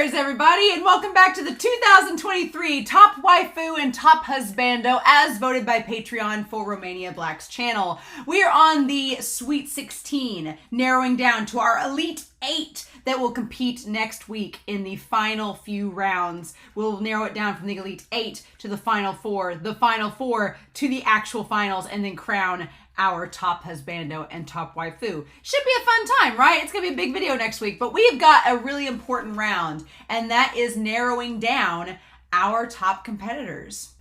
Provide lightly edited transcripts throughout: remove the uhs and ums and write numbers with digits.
Cheers, everybody, and welcome back to the 2023 Top Waifu and Top Husbando as voted by Patreon for Romania Black's channel. We are on the Sweet 16, narrowing down to our Elite 8 that will compete next week in the final few rounds. We'll narrow it down from the Elite 8 to the Final 4 to the actual finals, and then crown our top husbando and top waifu. Should be a fun time, right? It's gonna be a big video next week, but we've got a really important round, and that is narrowing down our top competitors.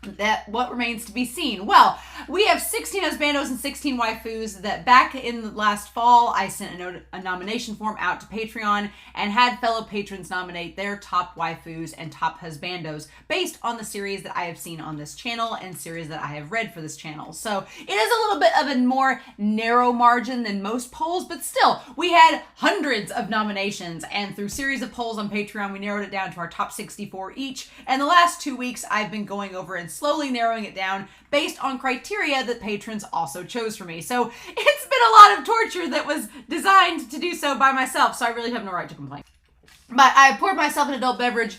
What remains to be seen? Well, we have 16 husbandos and 16 waifus that back in the last fall, I sent a nomination form out to Patreon and had fellow patrons nominate their top waifus and top husbandos based on the series that I have seen on this channel and series that I have read for this channel. So it is a little bit of a more narrow margin than most polls, but still, we had hundreds of nominations, and through series of polls on Patreon, we narrowed it down to our top 64 each. And the last 2 weeks, I've been going over and slowly narrowing it down based on criteria that patrons also chose for me. So it's been a lot of torture that was designed to do so by myself, so I really have no right to complain. But I poured myself an adult beverage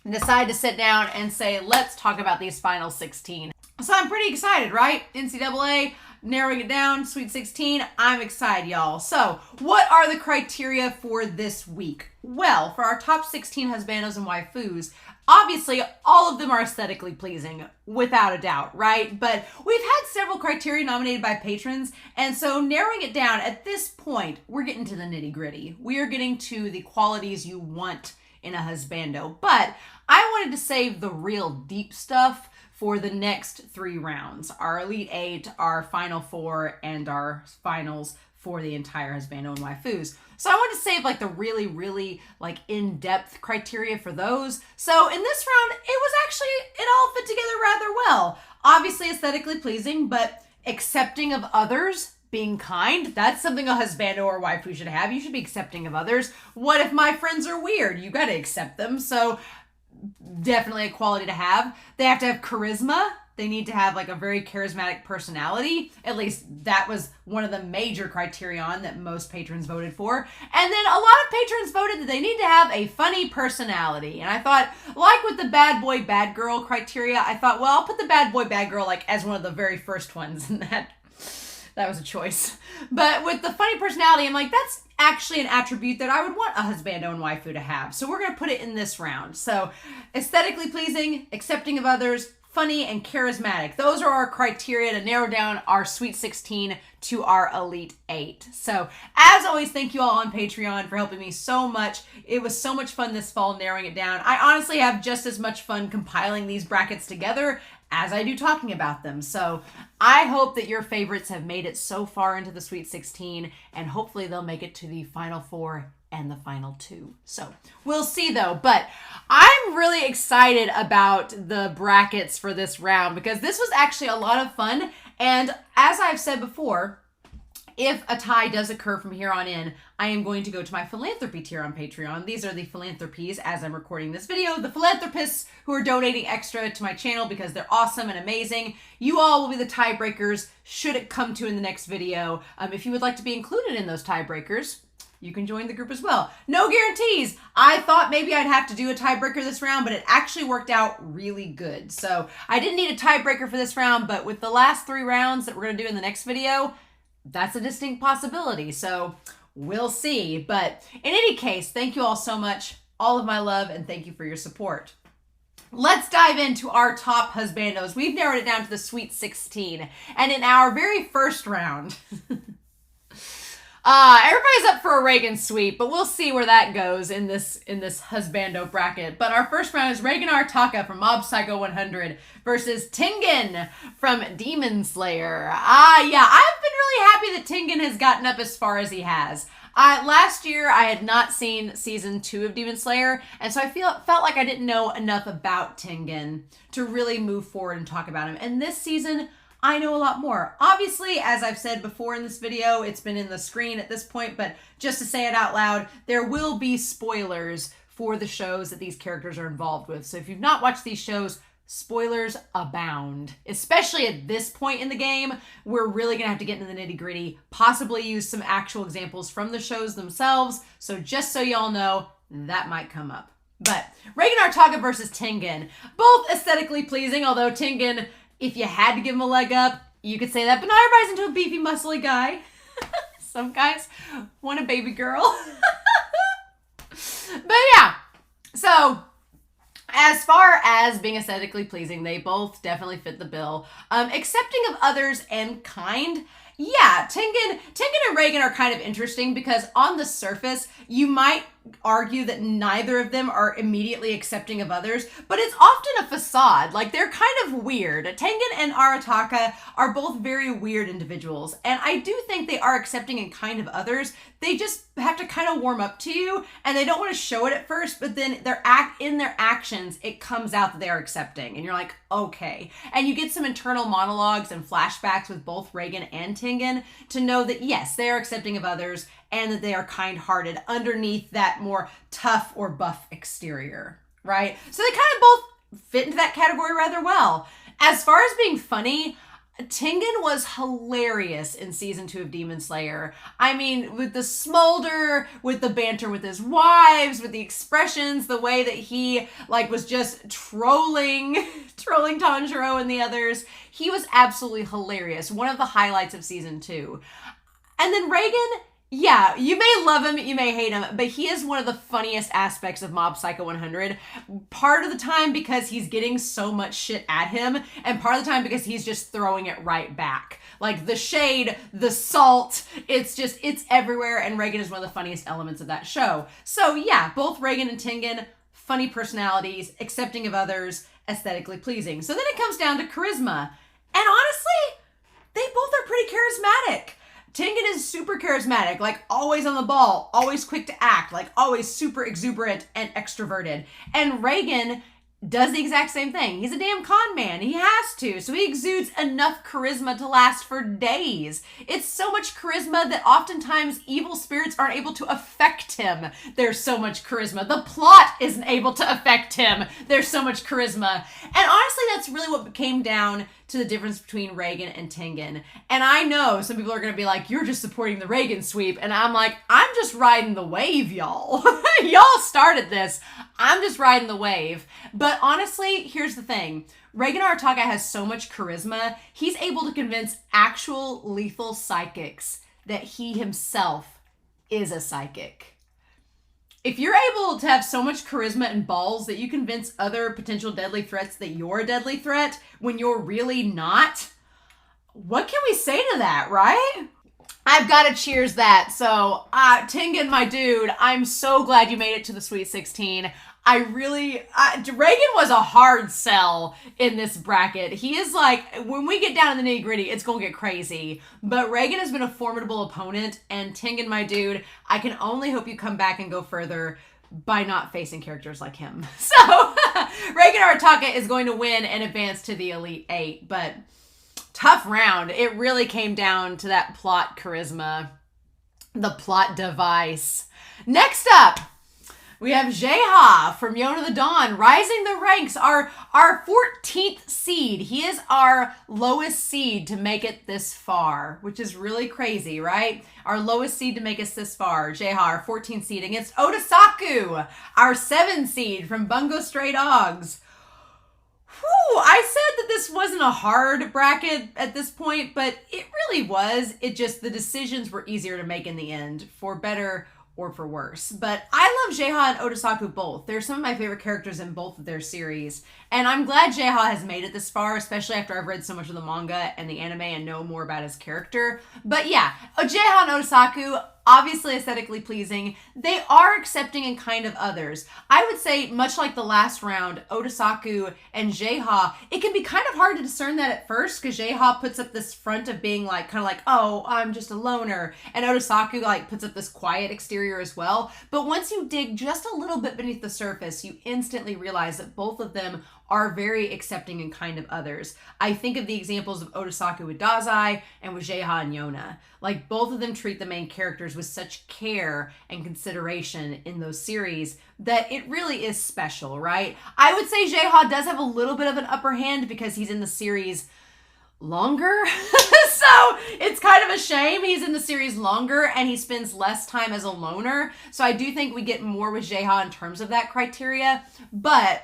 and decided to sit down and say, let's talk about these final 16. So I'm pretty excited, right? NCAA, narrowing it down, Sweet 16. I'm excited, y'all. So what are the criteria for this week? Well, for our top 16 husbandos and waifus, obviously, all of them are aesthetically pleasing, without a doubt, right? But we've had several criteria nominated by patrons, and so narrowing it down, at this point, we're getting to the nitty-gritty. We are getting to the qualities you want in a husbando, but I wanted to save the real deep stuff for the next 3 rounds. Our Elite 8, our Final 4, and our finals for the entire husbando and waifus. So I want to save like the really, really like in-depth criteria for those. So in this round, it all fit together rather well. Obviously aesthetically pleasing, but accepting of others, being kind. That's something a husbando or waifu should have. You should be accepting of others. What if my friends are weird? You got to accept them. So definitely a quality to have. They have to have charisma. They need to have like a very charismatic personality. At least that was one of the major criterion that most patrons voted for. And then a lot of patrons voted that they need to have a funny personality. And I thought, like with the bad boy, bad girl criteria, I thought, well, I'll put the bad boy, bad girl like as one of the very first ones. And that was a choice. But with the funny personality, I'm like, that's actually an attribute that I would want a husbando and waifu to have. So we're going to put it in this round. So aesthetically pleasing, accepting of others, funny, and charismatic. Those are our criteria to narrow down our Sweet 16 to our Elite 8. So as always, thank you all on Patreon for helping me so much. It was so much fun this fall narrowing it down. I honestly have just as much fun compiling these brackets together as I do talking about them. So I hope that your favorites have made it so far into the Sweet 16, and hopefully they'll make it to the Final 4 and the Final 2. So we'll see though, but I'm really excited about the brackets for this round because this was actually a lot of fun. And as I've said before, if a tie does occur from here on in, I am going to go to my philanthropy tier on Patreon. These are the philanthropies as I'm recording this video. The philanthropists who are donating extra to my channel because they're awesome and amazing. You all will be the tiebreakers should it come to in the next video. If you would like to be included in those tiebreakers, you can join the group as well. No guarantees. I thought maybe I'd have to do a tiebreaker this round, but it actually worked out really good. So I didn't need a tiebreaker for this round, but with the last 3 rounds that we're going to do in the next video, that's a distinct possibility. So we'll see. But in any case, thank you all so much. All of my love, and thank you for your support. Let's dive into our top husbandos. We've narrowed it down to the Sweet 16. And in our very first round, everybody's up for a Reigen sweep, but we'll see where that goes in this husbando bracket. But our first round is Reigen Artaka from Mob Psycho 100 versus Tengen from Demon Slayer. Yeah, I've been really happy that Tengen has gotten up as far as he has. Last year, I had not seen season 2 of Demon Slayer, and so I felt like I didn't know enough about Tengen to really move forward and talk about him. And this season, I know a lot more. Obviously, as I've said before in this video, it's been in the screen at this point, but just to say it out loud, there will be spoilers for the shows that these characters are involved with. So if you've not watched these shows, spoilers abound. Especially at this point in the game, we're really gonna have to get into the nitty-gritty, possibly use some actual examples from the shows themselves. So just so y'all know, that might come up. But Reigen Artaka versus Tengen, both aesthetically pleasing, although Tengen, if you had to give him a leg up, you could say that, but not everybody's into a beefy, muscly guy. Some guys want a baby girl. But yeah, so as far as being aesthetically pleasing, they both definitely fit the bill. Accepting of others and kind. Yeah, Tengen and Reigen are kind of interesting because on the surface, you might argue that neither of them are immediately accepting of others, but it's often a facade. Like, they're kind of weird. Tengen and Arataka are both very weird individuals, and I do think they are accepting and kind of others. They just have to kind of warm up to you, and they don't want to show it at first, but then in their actions, it comes out that they are accepting, and you're like, okay. And you get some internal monologues and flashbacks with both Reigen and Tengen to know that, yes, they are accepting of others, and that they are kind-hearted underneath that more tough or buff exterior, right? So they kind of both fit into that category rather well. As far as being funny, Tengen was hilarious in season 2 of Demon Slayer. I mean, with the smolder, with the banter with his wives, with the expressions, the way that he was just trolling Tanjiro and the others. He was absolutely hilarious. One of the highlights of season 2. And then Reigen, yeah, you may love him, you may hate him, but he is one of the funniest aspects of Mob Psycho 100. Part of the time because he's getting so much shit at him, and part of the time because he's just throwing it right back. Like, the shade, the salt, it's everywhere, and Reigen is one of the funniest elements of that show. So yeah, both Reigen and Tengen, funny personalities, accepting of others, aesthetically pleasing. So then it comes down to charisma. And honestly, they both are pretty charismatic. Tengen is super charismatic, like always on the ball, always quick to act, like always super exuberant and extroverted. And Reigen does the exact same thing. He's a damn con man. He has to. So he exudes enough charisma to last for days. It's so much charisma that oftentimes evil spirits aren't able to affect him. There's so much charisma. The plot isn't able to affect him. There's so much charisma. And honestly, that's really what came down to the difference between Reigen and Tengen. And I know some people are going to be like, you're just supporting the Reigen sweep. And I'm like, I'm just riding the wave, y'all. Y'all started this. I'm just riding the wave. But honestly, here's the thing. Reigen Arataka has so much charisma, he's able to convince actual lethal psychics that he himself is a psychic. If you're able to have so much charisma and balls that you convince other potential deadly threats that you're a deadly threat when you're really not, what can we say to that, right? I've got to cheers that. So, Tengen, my dude, I'm so glad you made it to the Sweet 16. Reigen was a hard sell in this bracket. He is like, when we get down in the nitty gritty, it's going to get crazy. But Reigen has been a formidable opponent, and Tengen, my dude, I can only hope you come back and go further by not facing characters like him. So, Reigen Arataka is going to win and advance to the Elite 8, but tough round. It really came down to that plot charisma, the plot device. Next up, we have Jeha from Yona the Dawn, rising the ranks, our 14th seed. He is our lowest seed to make it this far, which is really crazy, right? Our lowest seed to make us this far. Jeha, our 14th seed, against Odasaku, our 7th seed from Bungo Stray Dogs. Whew, I said that this wasn't a hard bracket at this point, but it really was. The decisions were easier to make in the end, for better or for worse. But I love Jeha and Odasaku both. They're some of my favorite characters in both of their series. And I'm glad Jeha has made it this far, especially after I've read so much of the manga and the anime and know more about his character. But yeah, Jeha and Odasaku, obviously aesthetically pleasing. They are accepting and kind of others. I would say, much like the last round, Odasaku and Jeha, it can be kind of hard to discern that at first, because Jeha puts up this front of being oh, I'm just a loner. And Odasaku puts up this quiet exterior as well. But once you dig just a little bit beneath the surface, you instantly realize that both of them are very accepting and kind of others. I think of the examples of Odasaku with Dazai and with Jeha and Yona. Both of them treat the main characters with such care and consideration in those series that it really is special, right? I would say Jeha does have a little bit of an upper hand because he's in the series longer. So it's kind of a shame he's in the series longer and he spends less time as a loner. So I do think we get more with Jeha in terms of that criteria, but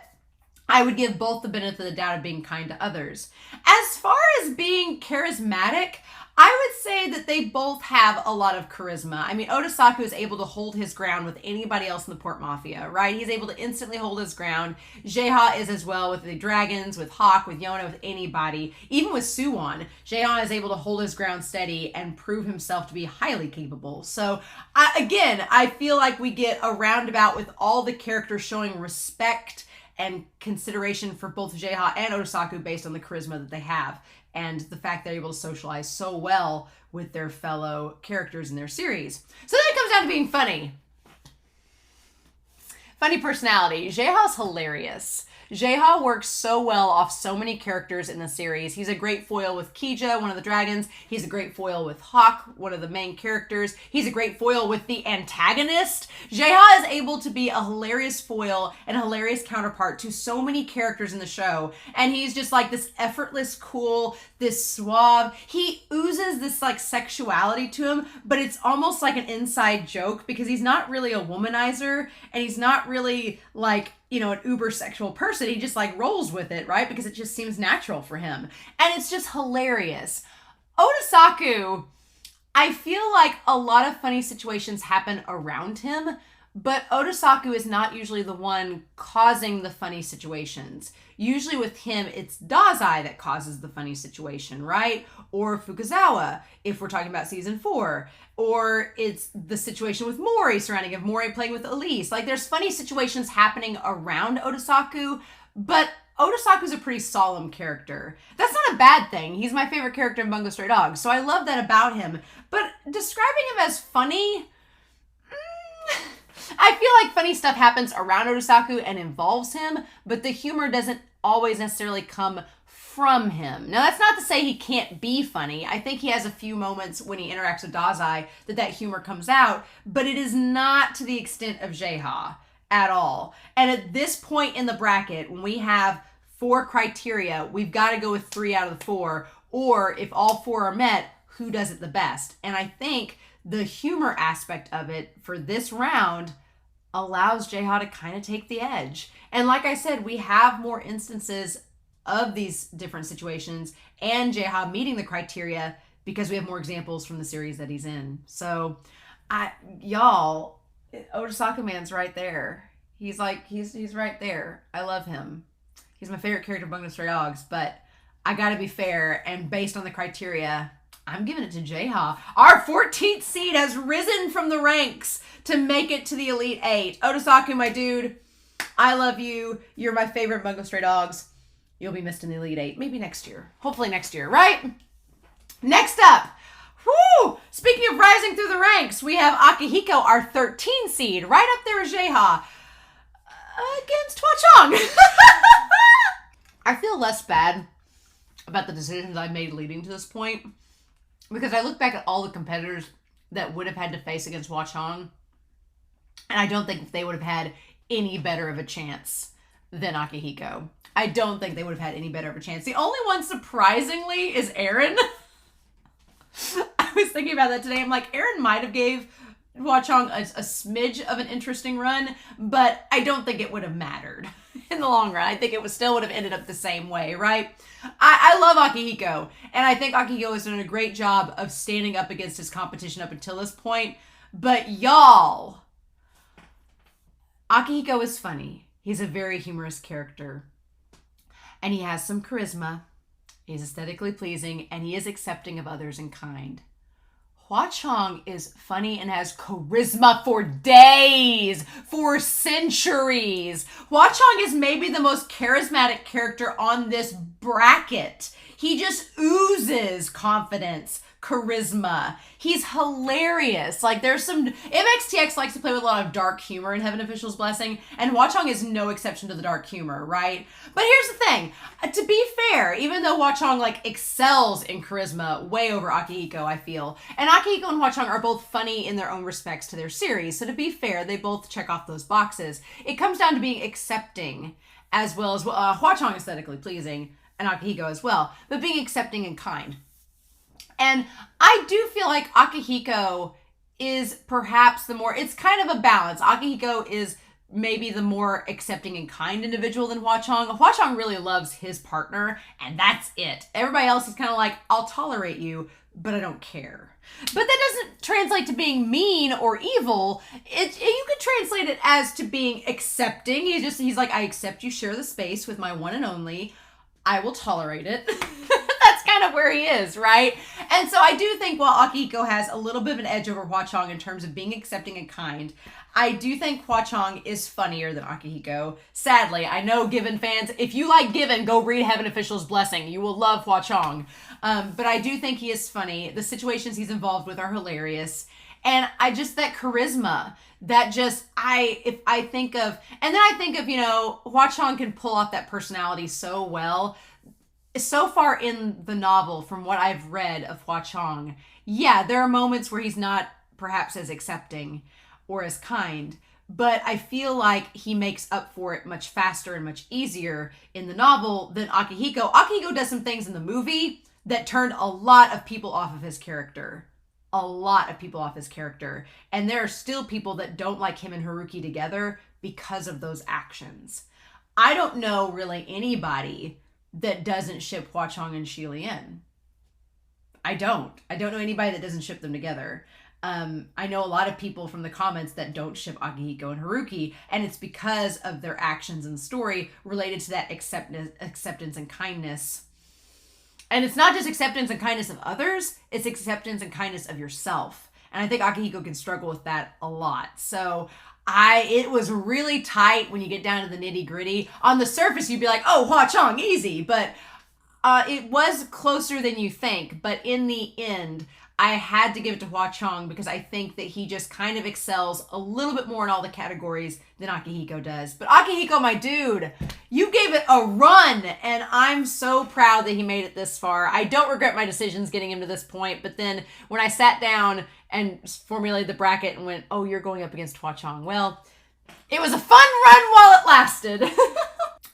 I would give both the benefit of the doubt of being kind to others. As far as being charismatic, I would say that they both have a lot of charisma. I mean, Odasaku is able to hold his ground with anybody else in the Port Mafia, right? He's able to instantly hold his ground. Jeha is as well with the dragons, with Hawk, with Yona, with anybody. Even with Suwon, Jeha is able to hold his ground steady and prove himself to be highly capable. So, I feel like we get a roundabout with all the characters showing respect and consideration for both Jeha and Odasaku based on the charisma that they have and the fact they're able to socialize so well with their fellow characters in their series. So then it comes down to being funny. Funny personality. Jeha's hilarious. Jeha works so well off so many characters in the series. He's a great foil with Kija, one of the dragons. He's a great foil with Hawk, one of the main characters. He's a great foil with the antagonist. Jeha is able to be a hilarious foil and a hilarious counterpart to so many characters in the show. And he's just like this effortless, cool, this suave. He oozes this like sexuality to him, but it's almost like an inside joke because he's not really a womanizer and he's not really like, you know, an uber sexual person. He just like rolls with it, right? Because it just seems natural for him. And it's just hilarious. Odasaku, I feel like a lot of funny situations happen around him, but Odasaku is not usually the one causing the funny situations. Usually with him, it's Dazai that causes the funny situation, right? Or Fukuzawa, if we're talking about season 4. Or it's the situation with Mori surrounding him, Mori playing with Elise. Like, there's funny situations happening around Odasaku, but Odasaku's a pretty solemn character. That's not a bad thing. He's my favorite character in Bungo Stray Dogs, so I love that about him. But describing him as funny, I feel like funny stuff happens around Odasaku and involves him, but the humor doesn't always necessarily come from him. Now, that's not to say he can't be funny. I think he has a few moments when he interacts with Dazai that humor comes out, but it is not to the extent of Jeha at all. And at this point in the bracket, when we have 4 criteria, we've got to go with 3 out of the 4, or if all 4 are met, who does it the best? And I think the humor aspect of it for this round allows Jeha to kind of take the edge. And like I said, we have more instances of these different situations and Jeha meeting the criteria because we have more examples from the series that he's in. So, y'all, Odasaku man's right there. He's right there. I love him. He's my favorite character of Bungo Stray Dogs, but I gotta be fair, and based on the criteria, I'm giving it to Jeha. Our 14th seed has risen from the ranks to make it to the Elite 8. Odasaku, my dude, I love you. You're my favorite Bungo Stray Dogs. You'll be missed in the Elite 8. Maybe next year. Hopefully next year, right? Next up. Whoo! Speaking of rising through the ranks, we have Akihiko, our 13 seed, right up there with Jeha. Against Hua Cheng. I feel less bad about the decisions I made leading to this point because I look back at all the competitors that would have had to face against Hua Cheng, and I don't think they would have had any better of a chance than Akihiko. I don't think they would have had any better of a chance. The only one, surprisingly, is Aaron. I was thinking about that today. I'm like, Aaron might have gave Hua Cheng a smidge of an interesting run, but I don't think it would have mattered in the long run. I think it still would have ended up the same way, right? I love Akihiko, and I think Akihiko has done a great job of standing up against his competition up until this point. But y'all, Akihiko is funny. He's a very humorous character. And he has some charisma. He's aesthetically pleasing, and he is accepting of others and kind. Hua Cheng is funny and has charisma for days, for centuries. Hua Cheng is maybe the most charismatic character on this bracket. He just oozes confidence, charisma. He's hilarious. Like, there's some... MXTX likes to play with a lot of dark humor in Heaven Official's Blessing, and Hua Cheng is no exception to the dark humor, right? But here's the thing. To be fair, even though Hua Cheng, like, excels in charisma way over Akihiko, I feel, and Akihiko and Hua Cheng are both funny in their own respects to their series, so to be fair, they both check off those boxes. It comes down to being accepting, as well as Hua Cheng aesthetically pleasing, and Akihiko as well, but being accepting and kind. And I do feel like Akihiko is perhaps the more, it's kind of a balance. Akihiko is maybe the more accepting and kind individual than Hua Cheng. Hua Cheng really loves his partner, and that's it. Everybody else is kind of like, I'll tolerate you, but I don't care. But that doesn't translate to being mean or evil. You could translate it as to being accepting. He's like, I accept you share the space with my one and only. I will tolerate it. That's kind of where he is, right? And so I do think while Akihiko has a little bit of an edge over Hua Cheng in terms of being accepting and kind, I do think Hua Cheng is funnier than Akihiko. Sadly, I know Given fans, if you like Given, go read Heaven Official's Blessing. You will love Hua Cheng. But I do think he is funny. The situations he's involved with are hilarious. And that charisma, if I think of, Hua Cheng can pull off that personality so well. So far in the novel, from what I've read of Hua Cheng, yeah, there are moments where he's not perhaps as accepting or as kind, but I feel like he makes up for it much faster and much easier in the novel than Akihiko. Akihiko does some things in the movie that turned a lot of people off of his character. A lot of people off his character. And there are still people that don't like him and Haruki together because of those actions. I don't know really anybody that doesn't ship Hua Cheng and Xie Lian. I don't know anybody that doesn't ship them together. I know a lot of people from the comments that don't ship Akihiko and Haruki, and it's because of their actions in the story related to that acceptance and kindness. And it's not just acceptance and kindness of others, it's acceptance and kindness of yourself. And I think Akihiko can struggle with that a lot. So it was really tight when you get down to the nitty gritty. On the surface, you'd be like, oh, Hua Cheng, easy. But it was closer than you think. But in the end, I had to give it to Hua Cheng because I think that he just kind of excels a little bit more in all the categories than Akihiko does. But Akihiko, my dude, you gave it a run, and I'm so proud that he made it this far. I don't regret my decisions getting him to this point, but then when I sat down and formulated the bracket and went, oh, you're going up against Hua Cheng, well, it was a fun run while it lasted.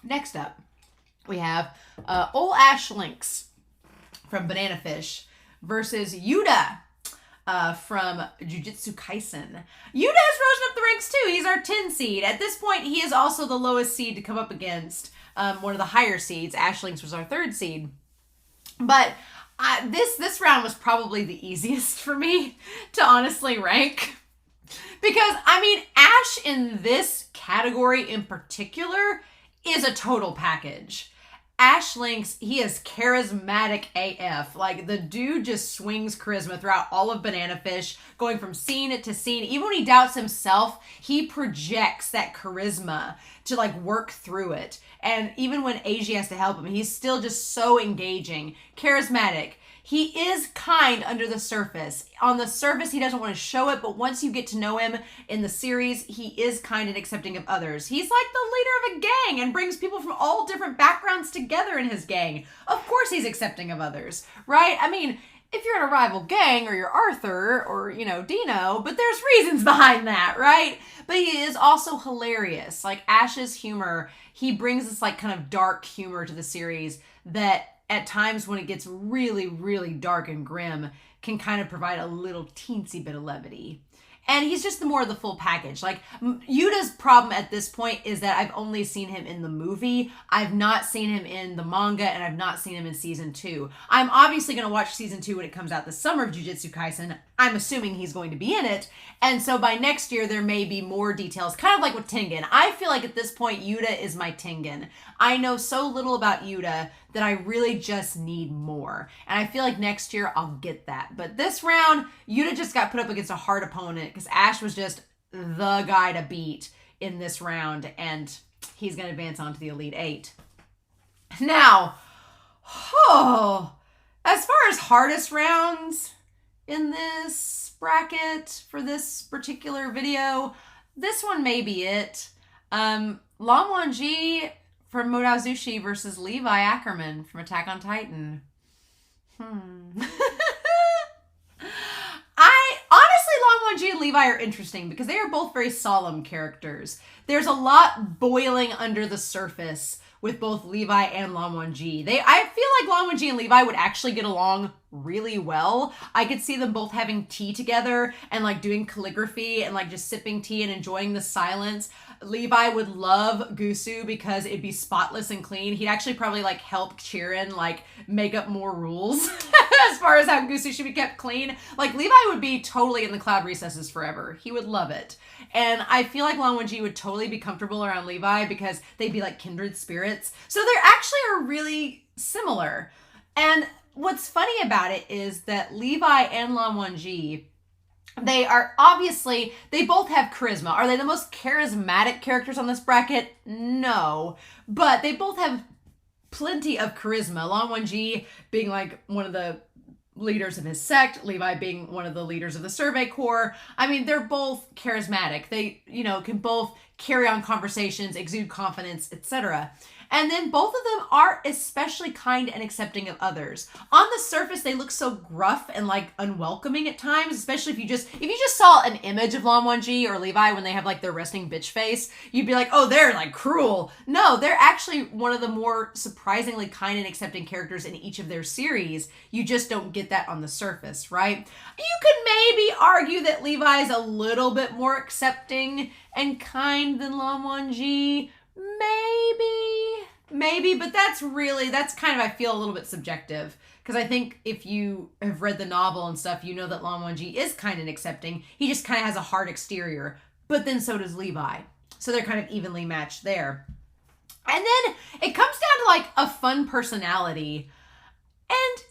Next up, we have Old Ash Lynx from Banana Fish versus Yuta from Jujutsu Kaisen. Yuta has risen up the ranks too. He's our 10 seed. At this point, he is also the lowest seed to come up against one of the higher seeds. Ash Lynx was our 3rd seed. But this round was probably the easiest for me to honestly rank. Because, Ash in this category in particular is a total package. Ash Lynx, he is charismatic AF. Like, the dude just swings charisma throughout all of Banana Fish, going from scene to scene. Even when he doubts himself, he projects that charisma to, work through it. And even when Eiji has to help him, he's still just so engaging, charismatic. He is kind under the surface. On the surface, he doesn't want to show it, but once you get to know him in the series, he is kind and accepting of others. He's like the leader of a gang and brings people from all different backgrounds together in his gang. Of course he's accepting of others, right? If you're in a rival gang or you're Arthur or, Dino, but there's reasons behind that, right? But he is also hilarious. Like, Ash's humor, he brings this kind of dark humor to the series that at times when it gets really, really dark and grim, can kind of provide a little teensy bit of levity. And he's just the more of the full package. Yuta's problem at this point is that I've only seen him in the movie. I've not seen him in the manga, and I've not seen him in season 2. I'm obviously going to watch season 2 when it comes out this summer of Jujutsu Kaisen. I'm assuming he's going to be in it. And so by next year, there may be more details, kind of like with Tengen. I feel like at this point, Yuta is my Tengen. I know so little about Yuta that I really just need more. And I feel like next year I'll get that. But this round, Yuta just got put up against a hard opponent because Ash was just the guy to beat in this round. And he's going to advance on to the Elite 8. Now, as far as hardest rounds in this bracket for this particular video, this one may be it. Lan Wangji from Modazushi versus Levi Ackerman from Attack on Titan. Honestly, Lan Wangji and Levi are interesting because they are both very solemn characters. There's a lot boiling under the surface with both Levi and Lan Wangji. I feel like Lan Wangji and Levi would actually get along really well. I could see them both having tea together and like doing calligraphy and like just sipping tea and enjoying the silence. Levi would love Gusu because it'd be spotless and clean. He'd actually probably like help Chirin like make up more rules as far as how Gusu should be kept clean. Like Levi would be totally in the cloud recesses forever. He would love it. And I feel like Lan Wangji would totally be comfortable around Levi because they'd be like kindred spirits. So they actually are really similar. And what's funny about it is that Levi and Lan Wangji, they are obviously, they both have charisma. Are they the most charismatic characters on this bracket? No. But they both have plenty of charisma. Lan Wangji being like one of the leaders of his sect, Levi being one of the leaders of the Survey Corps. I mean, they're both charismatic. They, you know, can both carry on conversations, exude confidence, etc. And then both of them are especially kind and accepting of others. On the surface, they look so gruff and like unwelcoming at times, especially if you just saw an image of Lan Wangji or Levi when they have like their resting bitch face, you'd be like, oh, they're like cruel. No, they're actually one of the more surprisingly kind and accepting characters in each of their series. You just don't get that on the surface, right? You could maybe argue that Levi's a little bit more accepting and kind than Lan Wangji. Maybe, but that's kind of, I feel, a little bit subjective. Because I think if you have read the novel and stuff, you know that Lan Wangji is kind and accepting. He just kind of has a hard exterior. But then so does Levi. So they're kind of evenly matched there. And then it comes down to like a fun personality. And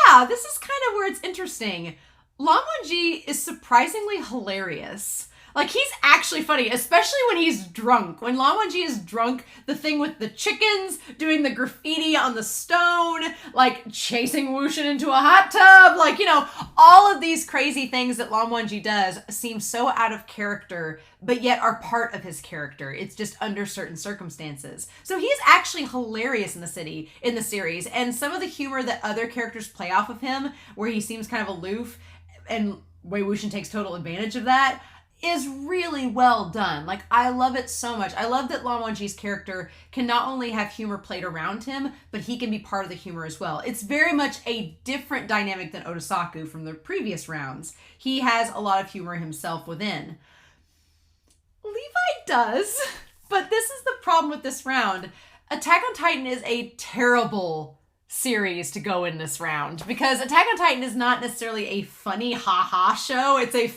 yeah, this is kind of where it's interesting. Lan Wangji is surprisingly hilarious. Like, he's actually funny, especially when he's drunk. When Lan Wangji is drunk, the thing with the chickens, doing the graffiti on the stone, like chasing Wushin into a hot tub, like, you know, all of these crazy things that Lan Wangji does seem so out of character, but yet are part of his character. It's just under certain circumstances. So he's actually hilarious in the series, and some of the humor that other characters play off of him, where he seems kind of aloof, and Wei Wuxian takes total advantage of that, is really well done. Like, I love it so much. I love that Lan Wangji's character can not only have humor played around him, but he can be part of the humor as well. It's very much a different dynamic than Odasaku from the previous rounds. He has a lot of humor himself within. Levi does, but this is the problem with this round. Attack on Titan is a terrible series to go in this round because Attack on Titan is not necessarily a funny ha-ha show. It's a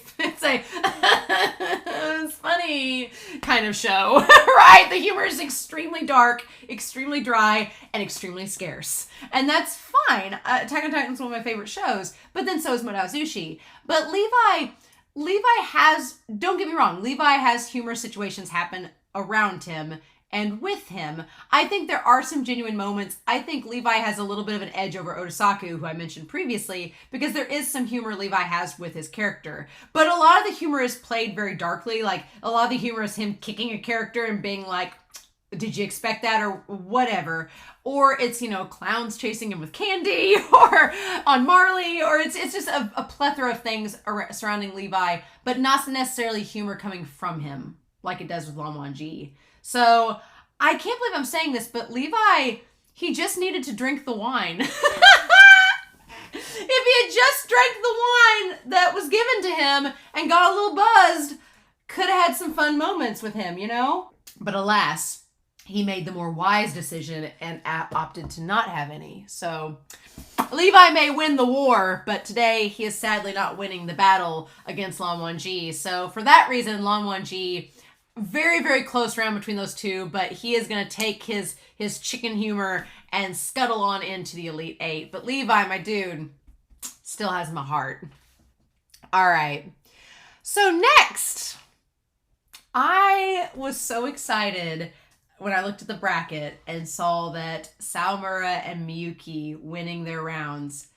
it's funny kind of show, right? The humor is extremely dark, extremely dry, and extremely scarce. And that's fine. Attack on Titan is one of my favorite shows, but then so is Modazushi. But Levi has, don't get me wrong, Levi has humor situations happen around him and with him. I think there are some genuine moments. I think Levi has a little bit of an edge over Odasaku, who I mentioned previously, because there is some humor Levi has with his character. But a lot of the humor is played very darkly. Like, a lot of the humor is him kicking a character and being like, did you expect that, or whatever? Or it's, you know, clowns chasing him with candy, or on Marley, or it's just a plethora of things surrounding Levi, but not necessarily humor coming from him, like it does with Lan Wangji. So, I can't believe I'm saying this, but Levi, he just needed to drink the wine. If he had just drank the wine that was given to him and got a little buzzed, could have had some fun moments with him, you know? But alas, he made the more wise decision and opted to not have any. So, Levi may win the war, but today he is sadly not winning the battle against Lan Wangji. So, for that reason, Lan Wangji, very, very close round between those two, but he is going to take his chicken humor and scuttle on into the Elite Eight. But Levi, my dude, still has my heart. All right. So next, I was so excited when I looked at the bracket and saw that Sawamura and Miyuki winning their rounds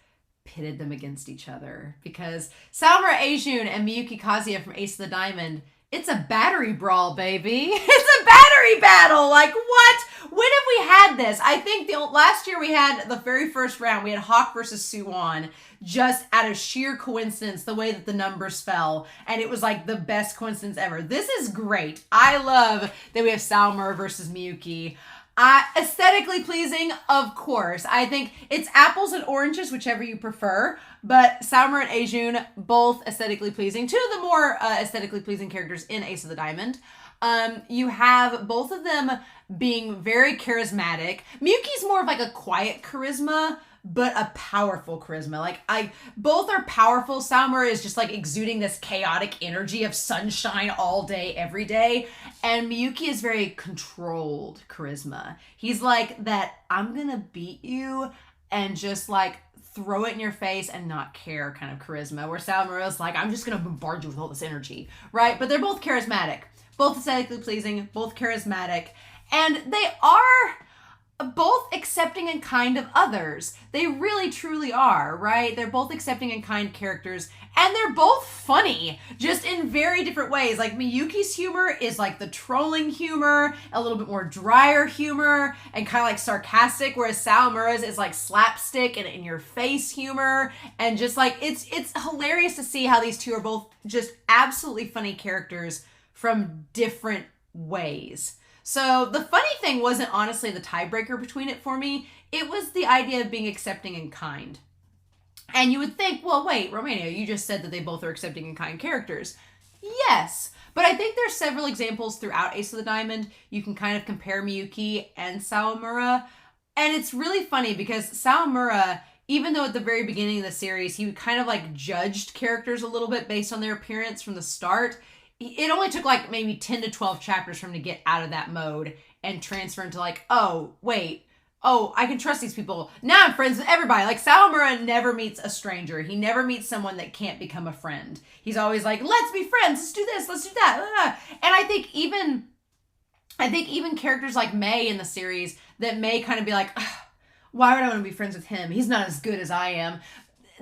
pitted them against each other. Because Sawamura Eijun and Miyuki Kazuya from Ace of the Diamond, it's a battery brawl, baby. It's a battery battle. Like, what? When have we had this? I think last year we had the very first round. We had Hawk versus Suwon, just out of sheer coincidence, the way that the numbers fell. And it was like the best coincidence ever. This is great. I love that we have Sawamura versus Miyuki. Aesthetically pleasing, of course. I think it's apples and oranges, whichever you prefer. But Sawamura and Eijun, both aesthetically pleasing. Two of the more aesthetically pleasing characters in Ace of the Diamond. You have both of them being very charismatic. Miyuki's more of like a quiet charisma, but a powerful charisma. Like, both are powerful. Sawamura is just like exuding this chaotic energy of sunshine all day, every day. And Miyuki is very controlled charisma. He's like that, I'm gonna beat you and just like throw it in your face and not care kind of charisma. Where Sawamura is like, I'm just gonna bombard you with all this energy, right? But they're both charismatic. Both aesthetically pleasing, both charismatic. And they are both accepting and kind of others. They really truly are, right? They're both accepting and kind characters, and they're both funny, just in very different ways. Like, Miyuki's humor is like the trolling humor, a little bit more drier humor, and kind of like sarcastic, whereas Sawamura's is like slapstick and in-your-face humor, and just like, it's hilarious to see how these two are both just absolutely funny characters from different ways. So the funny thing wasn't honestly the tiebreaker between it for me. It was the idea of being accepting and kind. And you would think, well, wait, Romania, you just said that they both are accepting and kind characters. Yes, but I think there's several examples throughout Ace of the Diamond. You can kind of compare Miyuki and Sawamura. And it's really funny because Sawamura, even though at the very beginning of the series, he kind of like judged characters a little bit based on their appearance from the start, it only took like maybe 10 to 12 chapters for him to get out of that mode and transfer into like, oh, wait, oh, I can trust these people. Now I'm friends with everybody. Like, Sawamura never meets a stranger. He never meets someone that can't become a friend. He's always like, let's be friends. Let's do this. Let's do that. And I think even characters like May in the series, that May kind of be like, why would I want to be friends with him? He's not as good as I am.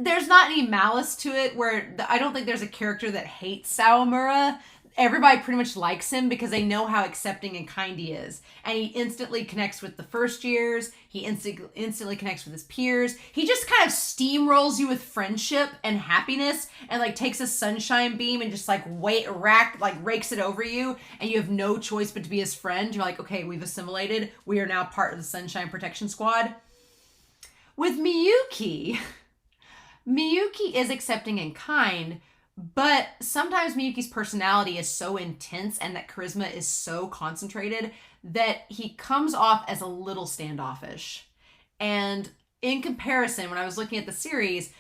There's not any malice to it, where I don't think there's a character that hates Sawamura. Everybody pretty much likes him because they know how accepting and kind he is. And he instantly connects with the first years. He instantly connects with his peers. He just kind of steamrolls you with friendship and happiness, and like takes a sunshine beam and just like rakes it over you, and you have no choice but to be his friend. You're like, okay, we've assimilated. We are now part of the Sunshine Protection Squad. With Miyuki is accepting and kind, but sometimes Miyuki's personality is so intense and that charisma is so concentrated that he comes off as a little standoffish. And in comparison, when I was looking at the series,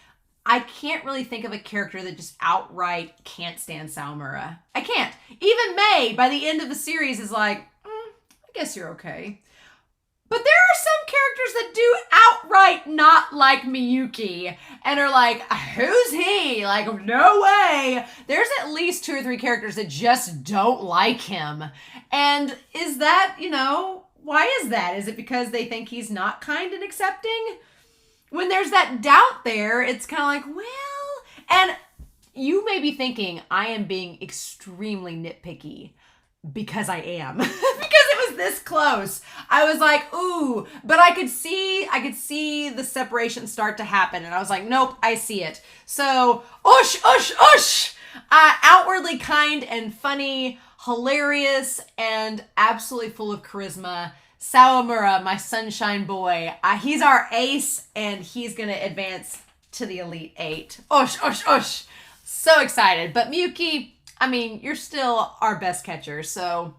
I can't really think of a character that just outright can't stand Sawamura. I can't. Even May, by the end of the series, is like, I guess you're okay. But there are some characters that do outright not like Miyuki and are like, who's he? Like, no way. There's at least 2 or 3 characters that just don't like him. And is that, why is that? Is it because they think he's not kind and accepting? When there's that doubt there, it's kind of like, well, and you may be thinking I am being extremely nitpicky. Because I am. Because it was this close. I was like, ooh, but I could see the separation start to happen. And I was like, nope, I see it. So, outwardly kind and funny, hilarious, and absolutely full of charisma. Sawamura, my sunshine boy. He's our ace, and he's going to advance to the Elite 8. So excited. But Miyuki, I mean, you're still our best catcher, so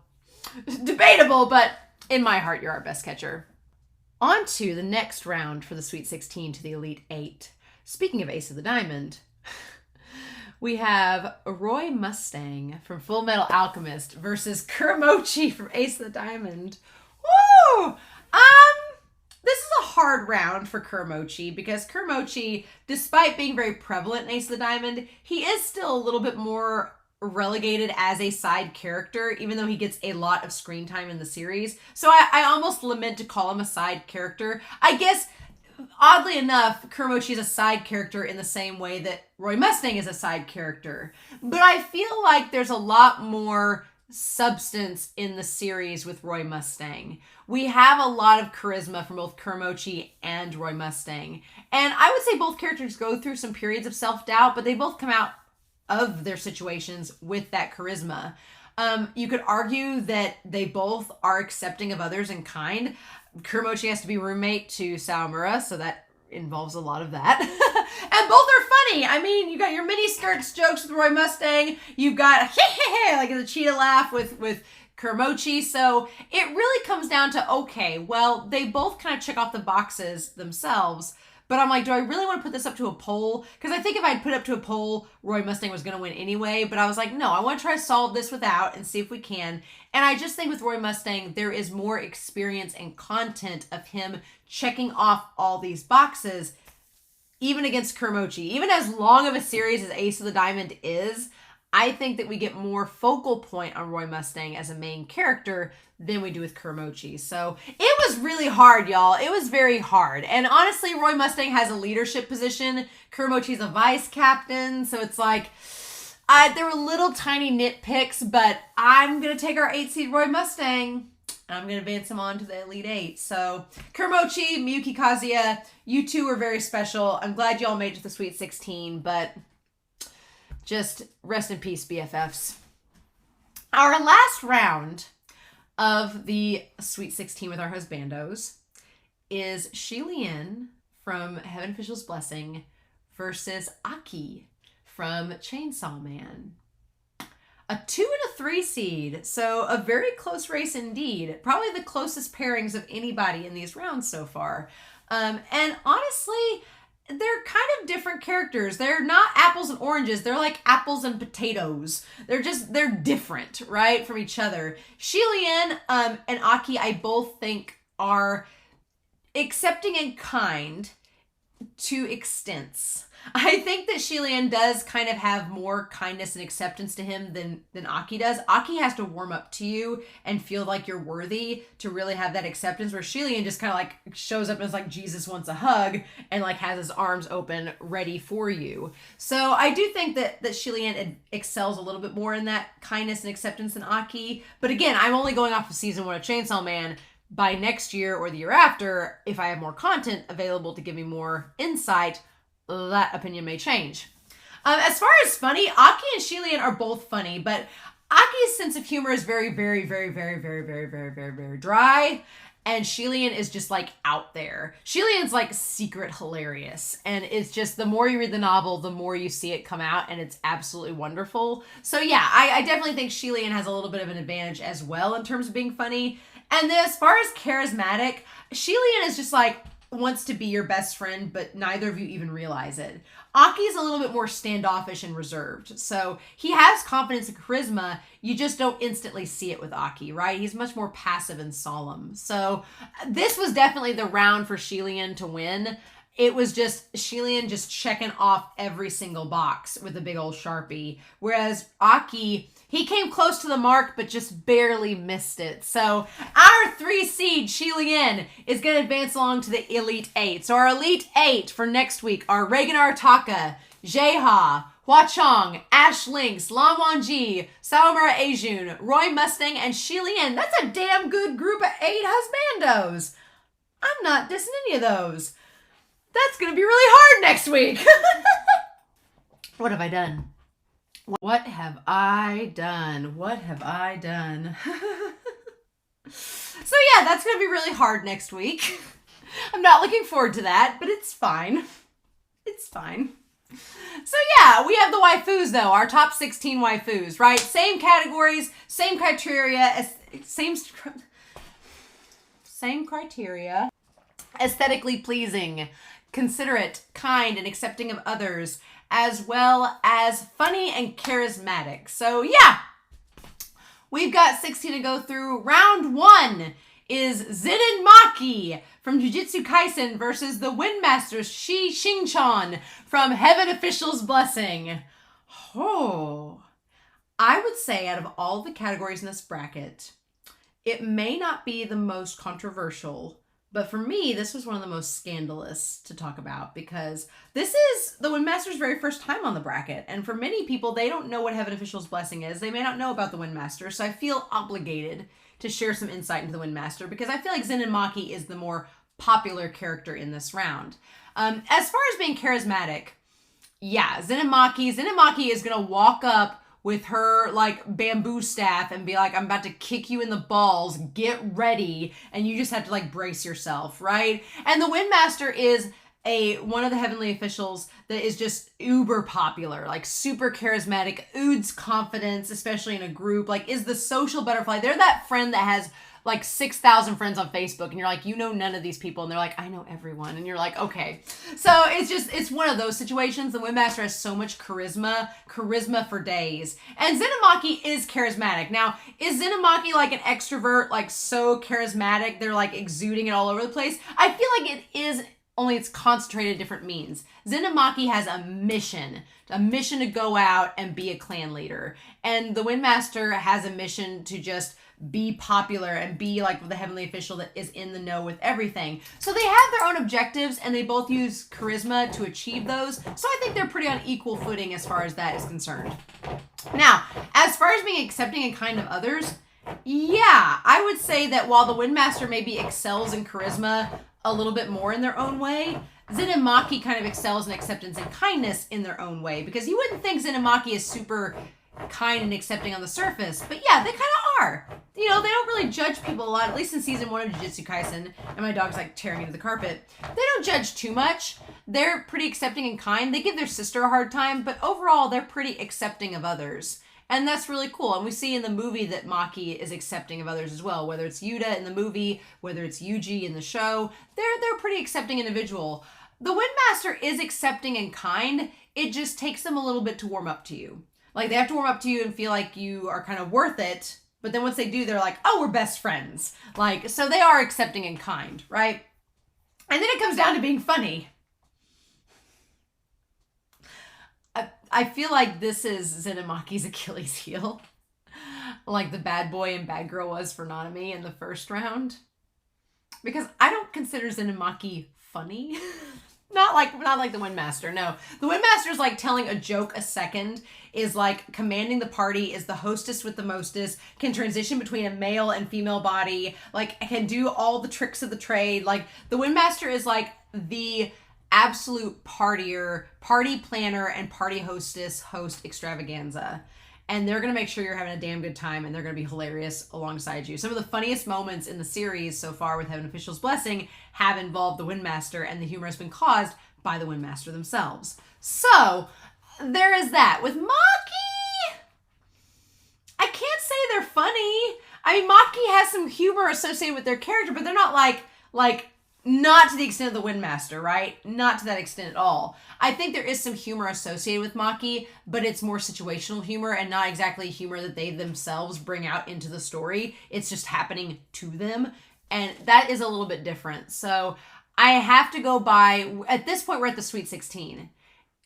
debatable, but in my heart, you're our best catcher. On to the next round for the Sweet 16 to the Elite 8. Speaking of Ace of the Diamond, we have Roy Mustang from Full Metal Alchemist versus Kuramochi from Ace of the Diamond. Woo! This is a hard round for Kuramochi because Kuramochi, despite being very prevalent in Ace of the Diamond, he is still a little bit more relegated as a side character, even though he gets a lot of screen time in the series. So I almost lament to call him a side character. I guess, oddly enough, Kuramochi is a side character in the same way that Roy Mustang is a side character. But I feel like there's a lot more substance in the series with Roy Mustang. We have a lot of charisma from both Kuramochi and Roy Mustang. And I would say both characters go through some periods of self-doubt, but they both come out of their situations with that charisma. You could argue that they both are accepting of others in kind. Kuramochi has to be roommate to Sawamura, so that involves a lot of that. And both are funny. I mean, you got your mini skirts jokes with Roy Mustang. You've got like the cheetah laugh with Kuramochi. So it really comes down to, okay, well, they both kind of check off the boxes themselves. But I'm like, do I really want to put this up to a poll? Because I think if I'd put it up to a poll, Roy Mustang was going to win anyway. But I was like, no, I want to try to solve this without and see if we can. And I just think with Roy Mustang, there is more experience and content of him checking off all these boxes, even against Kuramochi. Even as long of a series as Ace of the Diamond is, I think that we get more focal point on Roy Mustang as a main character than we do with Kuramochi. So it was really hard, y'all. It was very hard. And honestly, Roy Mustang has a leadership position. Kuramochi's a vice captain. So it's like, there were little tiny nitpicks, but I'm going to take our 8 seed Roy Mustang. I'm going to advance him on to the Elite 8. So Kuramochi, Miyuki, Kazuya, you two are very special. I'm glad y'all made it to the Sweet 16, but just rest in peace, BFFs. Our last round of the Sweet 16 with our husbandos is Xie Lian from Heaven Official's Blessing versus Aki from Chainsaw Man. A 2 and a 3 seed, so a very close race indeed. Probably the closest pairings of anybody in these rounds so far. And honestly, they're kind of different characters. They're not apples and oranges. They're like apples and potatoes. They're different, right, from each other. Xie Lian and Aki, I both think, are accepting and kind to extents. I think that Xie Lian does kind of have more kindness and acceptance to him than Aki does. Aki has to warm up to you and feel like you're worthy to really have that acceptance, where Xie Lian just kind of like shows up as like Jesus wants a hug and like has his arms open ready for you. So I do think that Xie Lian excels a little bit more in that kindness and acceptance than Aki. But again, I'm only going off of season 1 of Chainsaw Man. By next year or the year after, if I have more content available to give me more insight, that opinion may change. As far as funny, Aki and Xie Lian are both funny, but Aki's sense of humor is very, very, very, very, very, very, very, very, very dry, and Xie Lian is just like out there. Xie Lian's like secret hilarious, and it's just the more you read the novel, the more you see it come out, and it's absolutely wonderful. So yeah, I definitely think Xie Lian has a little bit of an advantage as well in terms of being funny. And then as far as charismatic, Xie Lian is just like, wants to be your best friend, but neither of you even realize it. Aki is a little bit more standoffish and reserved. So he has confidence and charisma. You just don't instantly see it with Aki, right? He's much more passive and solemn. So this was definitely the round for Xie Lian to win. It was just Xie Lian just checking off every single box with a big old Sharpie. Whereas Aki, he came close to the mark, but just barely missed it. So our 3 seed, Xie Lian, is going to advance along to the Elite 8. So our Elite 8 for next week are Reigen Arataka, Jeha, Hua Cheng, Ash Lynx, Lan Wangji, Sawamura Eijun, Roy Mustang, and Xie Lian. That's a damn good group of 8 husbandos. I'm not dissing any of those. That's going to be really hard next week. What have I done? What have I done? What have I done? So yeah, that's going to be really hard next week. I'm not looking forward to that, but it's fine. It's fine. So yeah, we have the waifus though, our top 16 waifus, right? Same categories, same criteria, same criteria. Aesthetically pleasing, considerate, kind, and accepting of others, as well as funny and charismatic. So yeah, we've got 16 to go through. Round 1 is Zen and Maki from Jujutsu Kaisen versus the Windmaster Shin-chan from Heaven Official's Blessing. Oh, I would say out of all the categories in this bracket, it may not be the most controversial, but for me, this was one of the most scandalous to talk about, because this is the Windmaster's very first time on the bracket. And for many people, they don't know what Heaven Official's Blessing is. They may not know about the Windmaster. So I feel obligated to share some insight into the Windmaster, because I feel like Zen and Maki is the more popular character in this round. As far as being charismatic, yeah, Zen and Maki is going to walk up with her like bamboo staff and be like, I'm about to kick you in the balls, get ready, and you just have to like brace yourself, right? And the Windmaster is one of the heavenly officials that is just uber popular, like super charismatic, oods confidence, especially in a group, like is the social butterfly. They're that friend that has like 6,000 friends on Facebook and you're like, you know none of these people, and they're like, I know everyone, and you're like, okay. So it's one of those situations. The Windmaster has so much charisma for days. And Zenimaki is charismatic. Now, is Zenimaki like an extrovert, like so charismatic, they're like exuding it all over the place? I feel like it is, only it's concentrated different means. Zenimaki has a mission to go out and be a clan leader. And the Windmaster has a mission to just be popular and be like the heavenly official that is in the know with everything. So they have their own objectives and they both use charisma to achieve those. So I think they're pretty on equal footing as far as that is concerned. Now, as far as being accepting and kind of others, yeah, I would say that while the Windmaster maybe excels in charisma a little bit more in their own way, Zenimaki kind of excels in acceptance and kindness in their own way, because you wouldn't think Zenimaki is super kind and accepting on the surface, but yeah, they kind of are. You know, they don't really judge people a lot, at least in season 1 of Jujutsu Kaisen, and my dog's like tearing into the carpet. They don't judge too much. They're pretty accepting and kind. They give their sister a hard time, but overall, they're pretty accepting of others. And that's really cool. And we see in the movie that Maki is accepting of others as well, whether it's Yuta in the movie, whether it's Yuji in the show. They're pretty accepting individual. The Windmaster is accepting and kind. It just takes them a little bit to warm up to you. Like, they have to warm up to you and feel like you are kind of worth it. But then once they do, they're like, oh, we're best friends. Like, so they are accepting and kind, right? And then it comes down to being funny. I feel like this is Zenimaki's Achilles heel. Like the bad boy and bad girl was for Nanami in the first round. Because I don't consider Zenimaki funny. Not like the Windmaster, no. The Windmaster is like telling a joke a second, is like commanding the party, is the hostess with the mostest, can transition between a male and female body, like can do all the tricks of the trade. Like the Windmaster is like the absolute partier, party planner, and party host extravaganza. And they're going to make sure you're having a damn good time, and they're going to be hilarious alongside you. Some of the funniest moments in the series so far with Heaven Official's Blessing have involved the Windmaster, and the humor has been caused by the Windmaster themselves. So, there is that. With Maki, I can't say they're funny. I mean, Maki has some humor associated with their character, but they're not like not to the extent of the Windmaster, right? Not to that extent at all. I think there is some humor associated with Maki, but it's more situational humor and not exactly humor that they themselves bring out into the story. It's just happening to them. And that is a little bit different. So I have to go by, at this point, we're at the Sweet 16.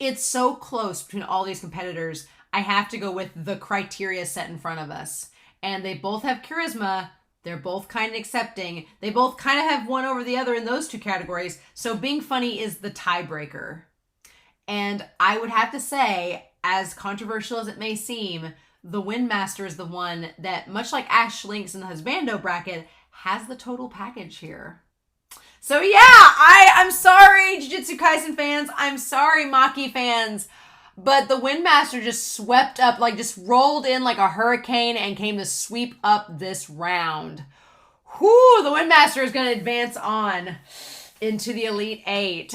It's so close between all these competitors. I have to go with the criteria set in front of us. And they both have charisma. They're both kind of accepting. They both kind of have one over the other in those two categories. So being funny is the tiebreaker. And I would have to say, as controversial as it may seem, the Windmaster is the one that, much like Ash Lynx in the Husbando bracket, has the total package here. So yeah, I'm sorry, Jujutsu Kaisen fans. I'm sorry, Maki fans. But the Windmaster just swept up, like just rolled in like a hurricane and came to sweep up this round. Whew, the Windmaster is going to advance on into the Elite 8.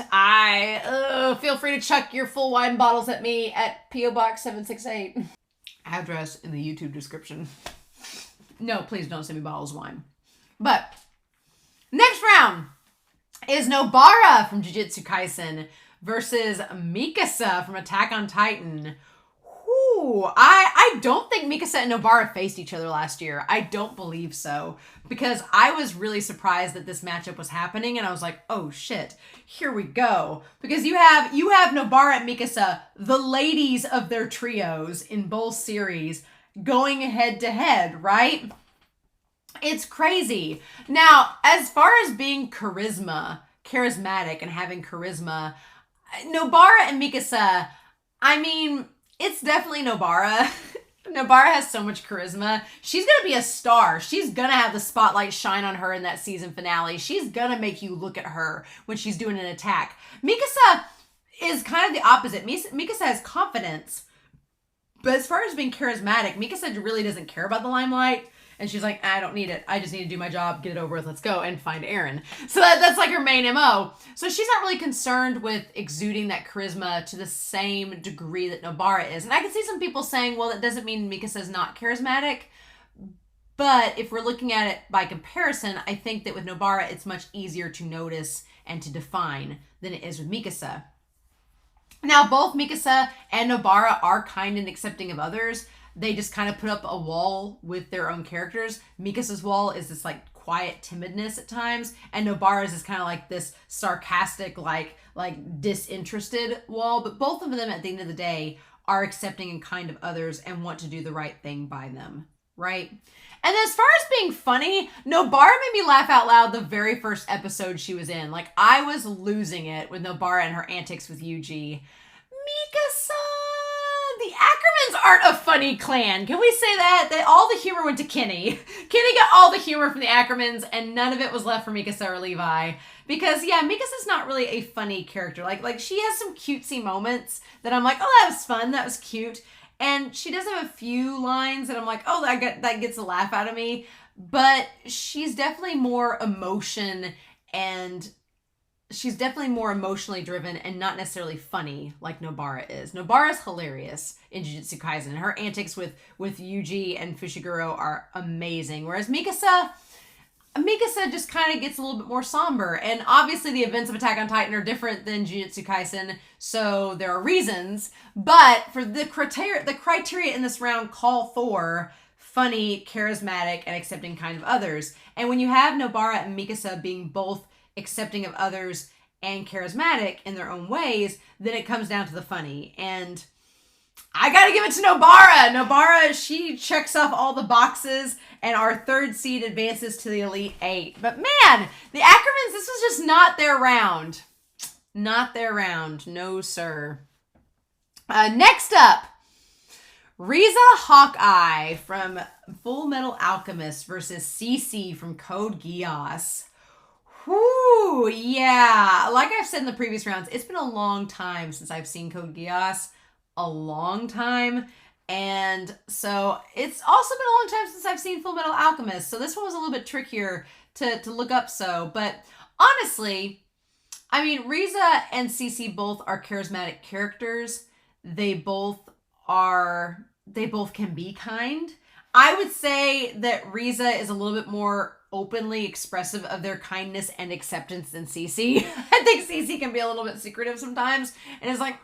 Feel free to chuck your full wine bottles at me at P.O. Box 768. Address in the YouTube description. No, please don't send me bottles of wine. But next round is Nobara from Jujutsu Kaisen versus Mikasa from Attack on Titan. Whew, I don't think Mikasa and Nobara faced each other last year. I don't believe so. Because I was really surprised that this matchup was happening, and I was like, oh shit, here we go. Because you have Nobara and Mikasa, the ladies of their trios in both series, going head to head, right? It's crazy. Now, as far as being charismatic and having charisma, Nobara and Mikasa, I mean, it's definitely Nobara. Nobara has so much charisma. She's going to be a star. She's going to have the spotlight shine on her in that season finale. She's going to make you look at her when she's doing an attack. Mikasa is kind of the opposite. Mikasa has confidence, But as far as being charismatic, Mikasa really doesn't care about the limelight. And she's like, I don't need it. I just need to do my job, get it over with, let's go, and find Eren. So that's like her main MO. So she's not really concerned with exuding that charisma to the same degree that Nobara is. And I can see some people saying, well, that doesn't mean Mikasa's not charismatic. But if we're looking at it by comparison, I think that with Nobara, it's much easier to notice and to define than it is with Mikasa. Now, both Mikasa and Nobara are kind and accepting of others. They just kind of put up a wall with their own characters. Mikasa's wall is this like quiet timidness at times, and Nobara's is kind of like this sarcastic, like disinterested wall. But both of them at the end of the day are accepting and kind of others and want to do the right thing by them, right? And as far as being funny, Nobara made me laugh out loud the very first episode she was in. Like, I was losing it with Nobara and her antics with Yuji. Mikasa! The Ackermans aren't a funny clan. Can we say that? That all the humor went to Kenny. Kenny got all the humor from the Ackermans, and none of it was left for Mikasa or Levi. Because, yeah, Mikasa's not really a funny character. Like she has some cutesy moments that I'm like, oh, that was fun. That was cute. And she does have a few lines that I'm like, oh, that gets a laugh out of me. But she's definitely more emotion, and she's definitely more emotionally driven and not necessarily funny like Nobara is. Nobara's hilarious in Jujutsu Kaisen. Her antics with Yuji and Fushiguro are amazing. Whereas Mikasa just kind of gets a little bit more somber. And obviously the events of Attack on Titan are different than Jujutsu Kaisen, so there are reasons. But for the criteria in this round call for funny, charismatic, and accepting kind of others. And when you have Nobara and Mikasa being both accepting of others and charismatic in their own ways, then it comes down to the funny. And I gotta give it to Nobara. Nobara, she checks off all the boxes, and our third seed advances to the Elite Eight. But man, the Ackermans, this was just not their round. Not their round. No, sir. Next up, Riza Hawkeye from Full Metal Alchemist versus Cece from Code Geass. Whoo, yeah. Like I've said in the previous rounds, it's been a long time since I've seen Code Geass. A long time. And so it's also been a long time since I've seen Full Metal Alchemist. So this one was a little bit trickier to look up. But honestly, I mean, Riza and Cece both are charismatic characters. They both can be kind. I would say that Riza is a little bit more openly expressive of their kindness and acceptance than Cece. I think Cece can be a little bit secretive sometimes and is like,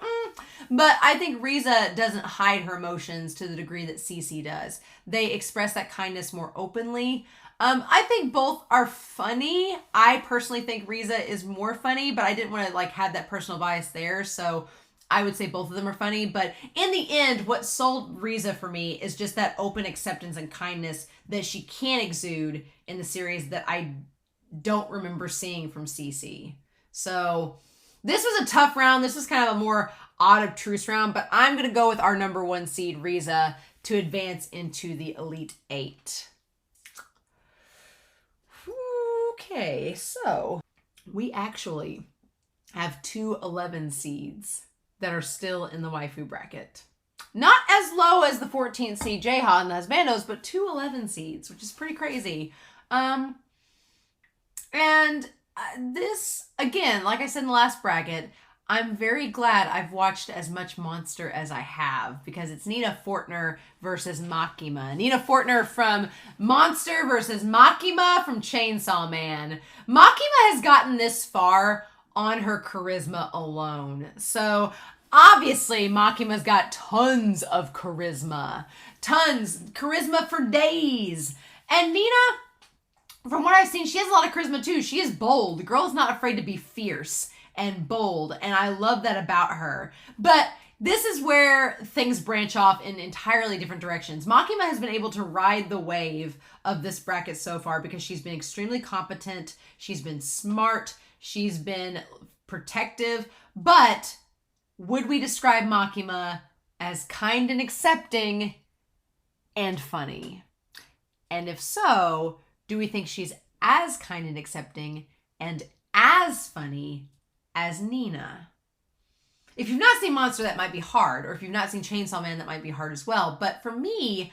But I think Riza doesn't hide her emotions to the degree that Cece does. They express that kindness more openly. I think both are funny. I personally think Riza is more funny, but I didn't want to have that personal bias there. So I would say both of them are funny, but in the end, what sold Riza for me is just that open acceptance and kindness that she can exude in the series that I don't remember seeing from Cece. So this was a tough round. This was kind of a more odd obtruse round, but I'm going to go with our number one seed, Riza, to advance into the Elite Eight. Okay, so we actually have 2 11 seeds that are still in the waifu bracket. Not as low as the 14th seed Jeha and the Husbandos, but 2 11 seeds, which is pretty crazy. This, again, like I said in the last bracket, I'm very glad I've watched as much Monster as I have, because it's Nina Fortner versus Makima. Nina Fortner from Monster versus Makima from Chainsaw Man. Makima has gotten this far on her charisma alone. So obviously Makima's got tons of charisma. Tons. Charisma for days. And Nina, from what I've seen, she has a lot of charisma too. She is bold. The girl is not afraid to be fierce and bold. And I love that about her. But this is where things branch off in entirely different directions. Makima has been able to ride the wave of this bracket so far because she's been extremely competent. She's been smart. She's been protective, but would we describe Makima as kind and accepting and funny? And if so, do we think she's as kind and accepting and as funny as Nina? if you've not seen Monster, that might be hard. Or if you've not seen Chainsaw Man, that might be hard as well. But for me,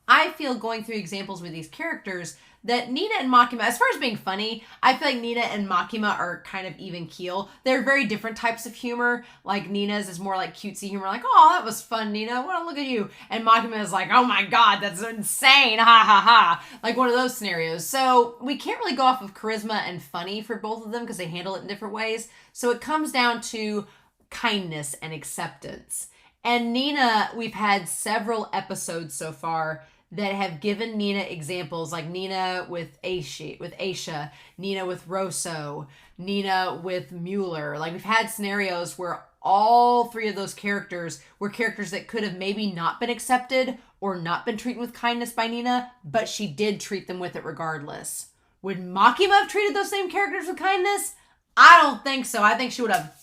I feel going through examples with these characters that Nina and Makima, as far as being funny, I feel like Nina and Makima are kind of even keel. They're very different types of humor. Like Nina's is more like cutesy humor, like, oh, that was fun, Nina. Well, look at you. And Makima is like, oh my God, that's insane. Ha ha ha. Like one of those scenarios. So we can't really go off of charisma and funny for both of them because they handle it in different ways. So it comes down to kindness and acceptance. And Nina, we've had several episodes so far that have given Nina examples, like Nina with Aisha, Nina with Rosso, Nina with Mueller. Like we've had scenarios where all three of those characters were characters that could have maybe not been accepted or not been treated with kindness by Nina, but she did treat them with it regardless. Would Makima have treated those same characters with kindness? I don't think so. I think she would have,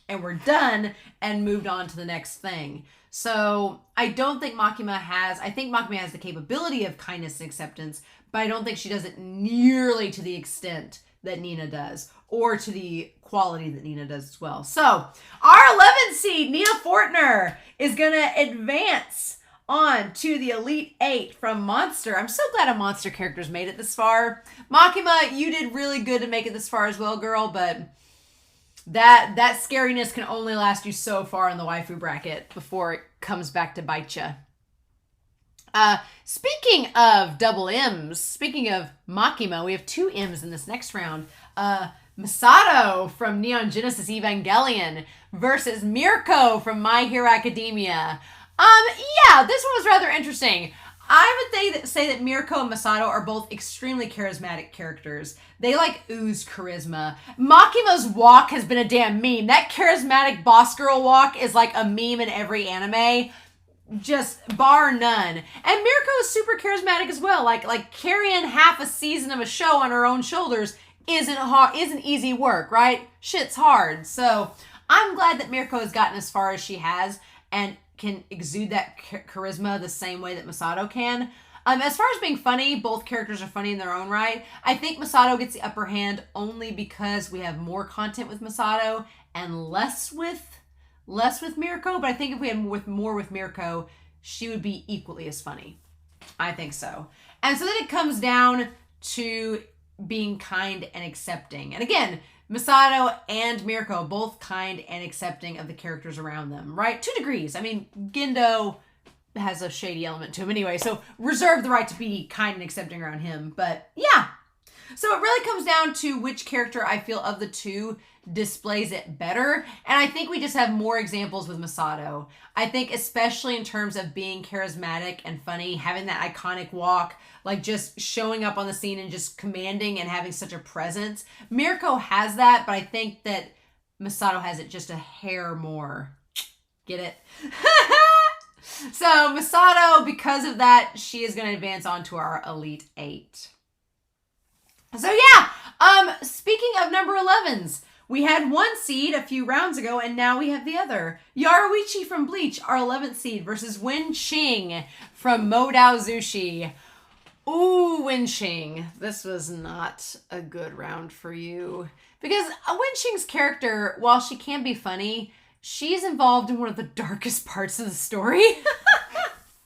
and we're done, and moved on to the next thing. So I don't think Makima has, I think Makima has the capability of kindness and acceptance, but I don't think she does it nearly to the extent that Nina does, or to the quality that Nina does as well. So our 11th seed, Nina Fortner, is going to advance on to the Elite 8 from Monster. I'm so glad a Monster character's made it this far. Makima, you did really good to make it this far as well, girl, but that scariness can only last you so far in the waifu bracket before it comes back to bite you. Speaking of double M's, speaking of Makima, we have 2 M's in this next round. Misato from Neon Genesis Evangelion versus Mirko from My Hero Academia. Yeah, this one was rather interesting. I would say that Mirko and Misato are both extremely charismatic characters. They like ooze charisma. Makima's walk has been a damn meme. That charismatic boss girl walk is like a meme in every anime. Just bar none. And Mirko is super charismatic as well. Like carrying half a season of a show on her own shoulders isn't easy work, right? Shit's hard. So I'm glad that Mirko has gotten as far as she has and can exude that charisma the same way that Misato can. As far as being funny, both characters are funny in their own right. I think Misato gets the upper hand only because we have more content with Misato and less with Mirko. But I think if we had more with Mirko, she would be equally as funny. I think so. And so then it comes down to being kind and accepting. And again, Misato and Mirko, both kind and accepting of the characters around them, right? 2 degrees. I mean, Gendo has a shady element to him anyway, so reserve the right to be kind and accepting around him. But yeah. So it really comes down to which character I feel of the 2 displays it better. And I think we just have more examples with Misato. I think especially in terms of being charismatic and funny, having that iconic walk, like just showing up on the scene and just commanding and having such a presence. Mirko has that, but I think that Misato has it just a hair more. Get it? So Misato, because of that, she is going to advance on to our Elite 8. So yeah, speaking of number 11s, we had 1 seed a few rounds ago, and now we have the other. Yoruichi from Bleach, our 11th seed, versus Wen Qing from Modao Zushi. Ooh, Wen Qing. This was not a good round for you. Because Wen Qing's character, while she can be funny, she's involved in one of the darkest parts of the story. And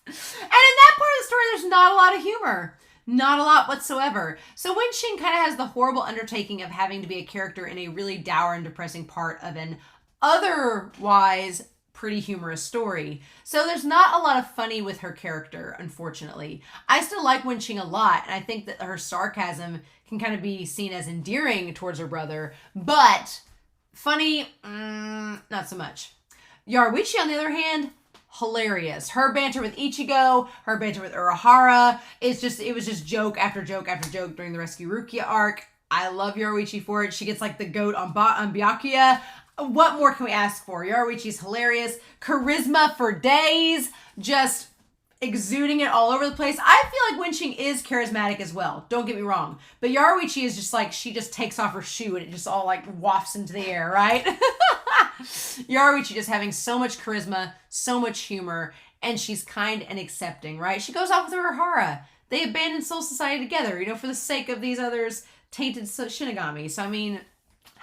in that part of the story, there's not a lot of humor. Not a lot whatsoever. So Wen Qing kind of has the horrible undertaking of having to be a character in a really dour and depressing part of an otherwise pretty humorous story. So there's not a lot of funny with her character, unfortunately. I still like Wen Qing a lot, and I think that her sarcasm can kind of be seen as endearing towards her brother, but funny, not so much. Yoruichi, on the other hand, hilarious. Her banter with Ichigo, her banter with Urahara, it was just joke after joke after joke during the Rescue Rukia arc. I love Yoruichi for it. She gets like the goat on Byakuya. What more can we ask for? Yoruichi's hilarious. Charisma for days. Just exuding it all over the place. I feel like Wen Qing is charismatic as well. Don't get me wrong. But Yoruichi is just like, she just takes off her shoe and it just all like wafts into the air, right? Yoruichi just having so much charisma, so much humor, and she's kind and accepting, right? She goes off with Urahara. They abandon Soul Society together, for the sake of these others tainted Shinigami. So, I mean,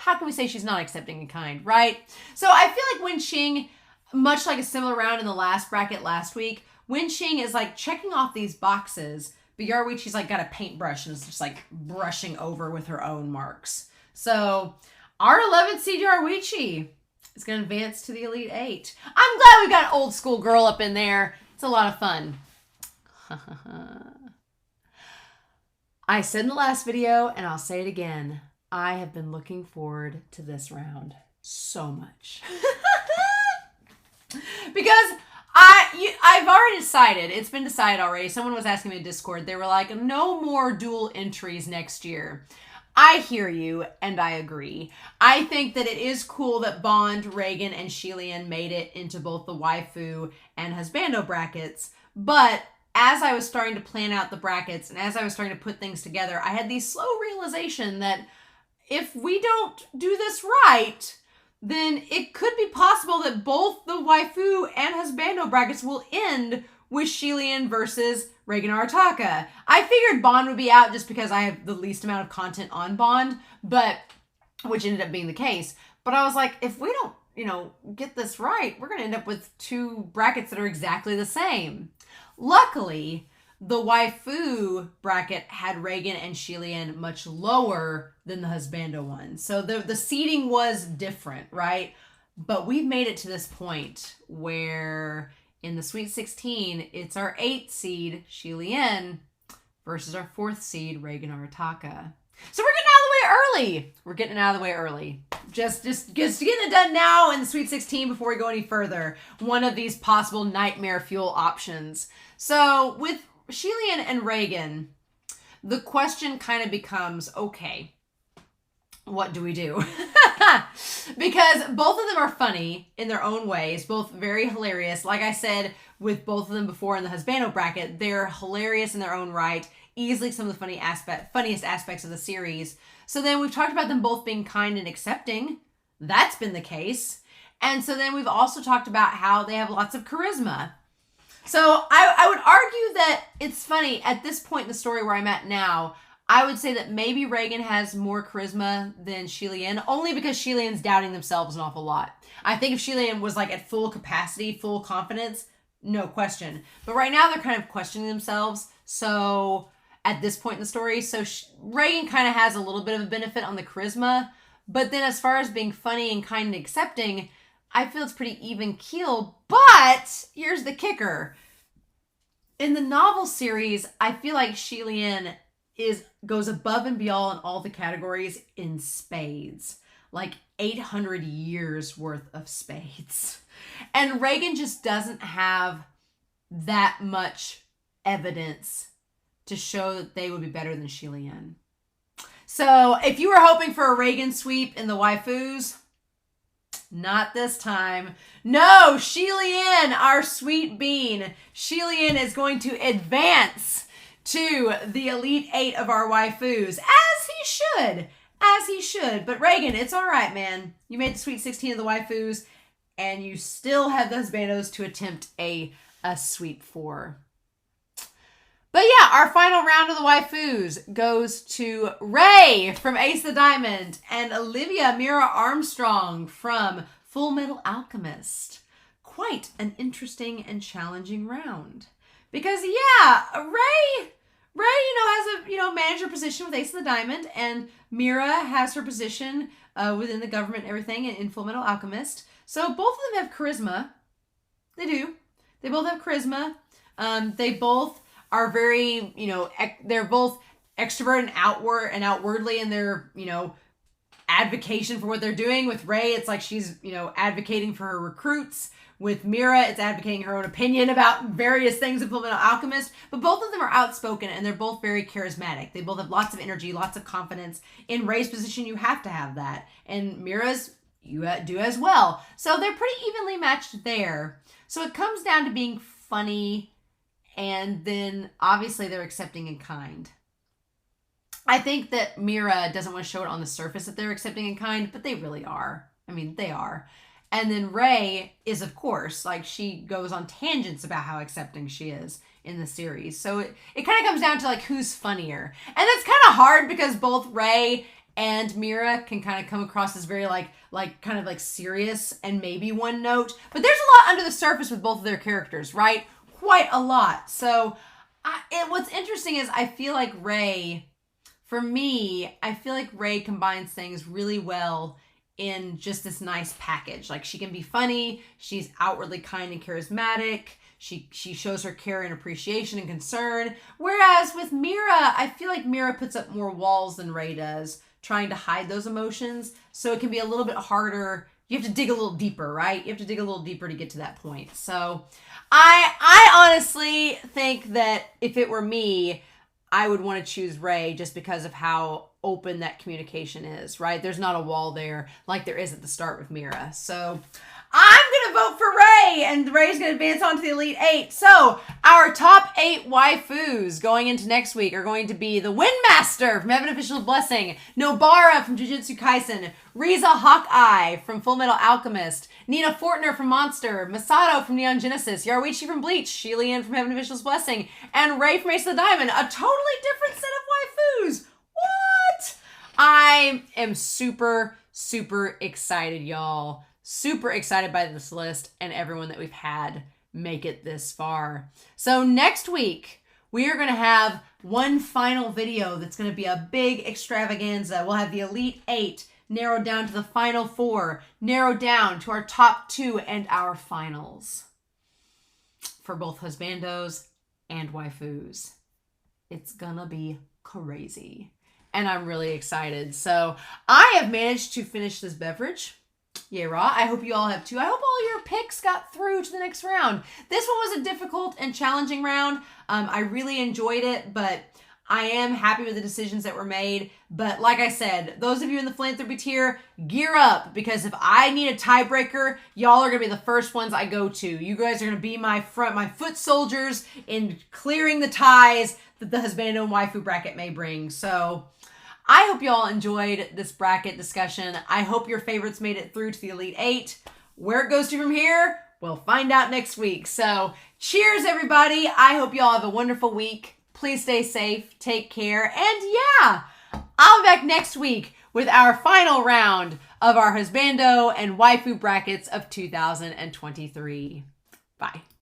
how can we say she's not accepting and kind, right? So I feel like Wen Qing, much like a similar round in the last bracket last week, Wen Qing is like checking off these boxes, but Yoruichi's like got a paintbrush and is just like brushing over with her own marks. So our 11th seed Yoruichi is going to advance to the Elite Eight. I'm glad we got an old school girl up in there. It's a lot of fun. I said in the last video, and I'll say it again, I have been looking forward to this round so much. Because I've already decided, it's been decided already. Someone was asking me in Discord, they were like, no more dual entries next year. I hear you, and I agree. I think that it is cool that Bond, Reigen, and Xie Lian made it into both the waifu and husbando brackets, but as I was starting to plan out the brackets and as I was starting to put things together, I had the slow realization that if we don't do this right, then it could be possible that both the waifu and husbando brackets will end with Xie Lian versus Reigen Arataka. I figured Bond would be out just because I have the least amount of content on Bond, but which ended up being the case. But I was like, if we don't, get this right, we're going to end up with two brackets that are exactly the same. Luckily, the waifu bracket had Reigen and Xie Lian much lower than the husbando one. So the seeding was different, right? But we've made it to this point where in the Sweet 16, it's our 8th seed, Xie Lian, versus our 4th seed, Reigen Arataka. So we're getting out of the way early. We're getting it out of the way early. Just getting it done now in the Sweet 16 before we go any further. One of these possible nightmare fuel options. So with Xie Lian and Reigen, the question kind of becomes, okay, what do we do? Because both of them are funny in their own ways, both very hilarious. Like I said, with both of them before in the husbando bracket, they're hilarious in their own right. Easily some of the funniest aspects of the series. So then we've talked about them both being kind and accepting. That's been the case. And so then we've also talked about how they have lots of charisma. So I would argue that it's funny, at this point in the story where I'm at now, I would say that maybe Reigen has more charisma than Xie Lian, only because Xie Lian's doubting themselves an awful lot. I think if Xie Lian was like at full capacity, full confidence, no question. But right now they're kind of questioning themselves. So at this point in the story, so Reigen kind of has a little bit of a benefit on the charisma. But then as far as being funny and kind and accepting, I feel it's pretty even keel. But here's the kicker. In the novel series, I feel like Xie Lian goes above and beyond in all the categories in spades. Like 800 years worth of spades. And Reigen just doesn't have that much evidence to show that they would be better than Xie Lian. So if you were hoping for a Reigen sweep in the waifus, not this time. No, Xie Lian, our sweet bean. Xie Lian is going to advance to the Elite 8 of our waifus, as he should. As he should. But Reigen, it's all right, man. You made the Sweet 16 of the waifus, and you still have those bandos to attempt a sweep for. But yeah, our final round of the waifus goes to Ray from Ace the Diamond and Olivier Mira Armstrong from Full Metal Alchemist. Quite an interesting and challenging round. Because yeah, Ray, has a, manager position with Ace of the Diamond, and Mira has her position within the government and everything in Full Metal Alchemist. So both of them have charisma. They do. They both have charisma. They both are very, they're both extrovert and outwardly in their, advocation for what they're doing. With Ray, it's like she's, advocating for her recruits. With Mira, it's advocating her own opinion about various things in Fullmetal Alchemist. But both of them are outspoken, and they're both very charismatic. They both have lots of energy, lots of confidence. In Ray's position, you have to have that. And Mira's, you do as well. So they're pretty evenly matched there. So it comes down to being funny, and then obviously they're accepting and kind. I think that Mira doesn't want to show it on the surface that they're accepting and kind, but they really are. I mean, they are. And then Ray is, of course, like, she goes on tangents about how accepting she is in the series. So it kind of comes down to, like, who's funnier. And that's kind of hard because both Ray and Mira can kind of come across as very kind of serious and maybe one note. But there's a lot under the surface with both of their characters, right? Quite a lot. So what's interesting is I feel like Rei, for me, I feel like Rei combines things really well in just this nice package. Like, she can be funny, she's outwardly kind and charismatic, she shows her care and appreciation and concern. Whereas with Mira, I feel like Mira puts up more walls than Rei does, trying to hide those emotions. So it can be a little bit harder. You have to dig a little deeper, right? You have to dig a little deeper to get to that point. So I honestly think that if it were me, I would want to choose Rei just because of how open that communication is, right? There's not a wall there like there is at the start with Mira. So I'm going to vote for Rei, and Rei's going to advance on to the Elite 8. So our top 8 waifus going into next week are going to be the Windmaster from Heaven Official's Blessing, Nobara from Jujutsu Kaisen, Riza Hawkeye from Full Metal Alchemist, Nina Fortner from Monster, Misato from Neon Genesis, Yoruichi from Bleach, Xie Lian from Heaven Official's Blessing, and Rei from Ace of the Diamond. A totally different set of waifus. What? I am super, super excited, y'all. Super excited by this list and everyone that we've had make it this far. So next week, we are going to have one final video that's going to be a big extravaganza. We'll have the Elite 8 narrowed down to the final 4, narrowed down to our top 2 and our finals for both husbandos and waifus. It's gonna be crazy. And I'm really excited. So I have managed to finish this beverage. Yeah, raw. I hope you all have too. I hope all your picks got through to the next round. This one was a difficult and challenging round. I really enjoyed it, but I am happy with the decisions that were made. But like I said, those of you in the philanthropy tier, gear up, because if I need a tiebreaker, y'all are going to be the first ones I go to. You guys are going to be my foot soldiers in clearing the ties that the Husbando and Waifu bracket may bring. So I hope y'all enjoyed this bracket discussion. I hope your favorites made it through to the Elite 8. Where it goes to from here, we'll find out next week. So cheers, everybody. I hope y'all have a wonderful week. Please stay safe, take care, and yeah, I'll be back next week with our final round of our Husbando and Waifu brackets of 2023. Bye.